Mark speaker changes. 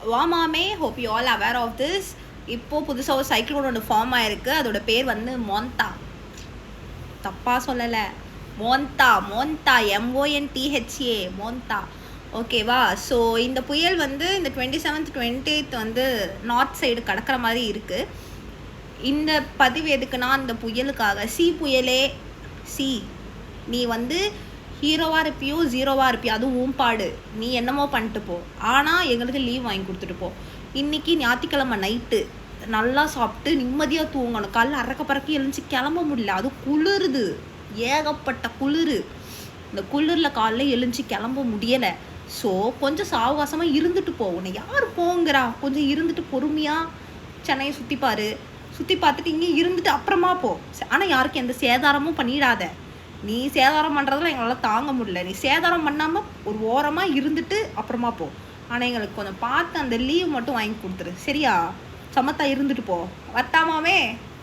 Speaker 1: வாமாமே, hope you all aware of this. இப்போது புதுசாக ஒரு சைக்ளோன் ஒன்று ஃபார்ம் ஆகிருக்கு. அதோட பேர் வந்து மோந்தா. தப்பாக சொல்லலை, மோந்தா. மோந்தா, MONTHA, மோந்தா. ஓகேவா? ஸோ இந்த புயல் வந்து இந்த 27th 28th வந்து நார்த் சைடு கடக்கிற மாதிரி இருக்குது. இந்த பதிவு எதுக்குன்னா, இந்த புயலுக்காக. புயலே நீ வந்து ஹீரோவாக இருப்பியோ ஜீரோவாக இருப்பியோ அது ஊம்பாடு, நீ என்னமோ பண்ணிட்டு போ. ஆனால் எங்களுக்கு லீவ் வாங்கி கொடுத்துட்டு போ. இன்றைக்கி ஞாயிற்றுக்கிழமை நைட்டு நல்லா சாப்பிட்டு நிம்மதியாக தூங்கணும். காலைல அறக்க பறக்க எழுந்துச்சி கிளம்ப முடியல. அது குளிருது, ஏகப்பட்ட குளிர். இந்த குளிரில் காலைல எழுந்துச்சி கிளம்ப முடியலை. ஸோ கொஞ்சம் சாவகாசமாக இருந்துட்டு போ. உன்னை யார் போங்கிறா? கொஞ்சம் இருந்துட்டு பொறுமையாக சென்னையை சுற்றிப்பார். சுற்றி பார்த்துட்டு இங்கே இருந்துட்டு அப்புறமா போ. ஆனால் யாருக்கும் எந்த சேதாரமும் பண்ணிடாத. நீ சேதாரம் பண்ணுறதுல எங்களால் தாங்க முடியல. நீ சேதாரம் பண்ணாமல் ஒரு ஓரமாக இருந்துட்டு அப்புறமா போ. ஆனால் எங்களுக்கு கொஞ்சம் பார்த்து அந்த லீவ் மட்டும் வாங்கி கொடுத்துரு, சரியா? சமத்தா இருந்துட்டு போ. வரட்டாமாவே.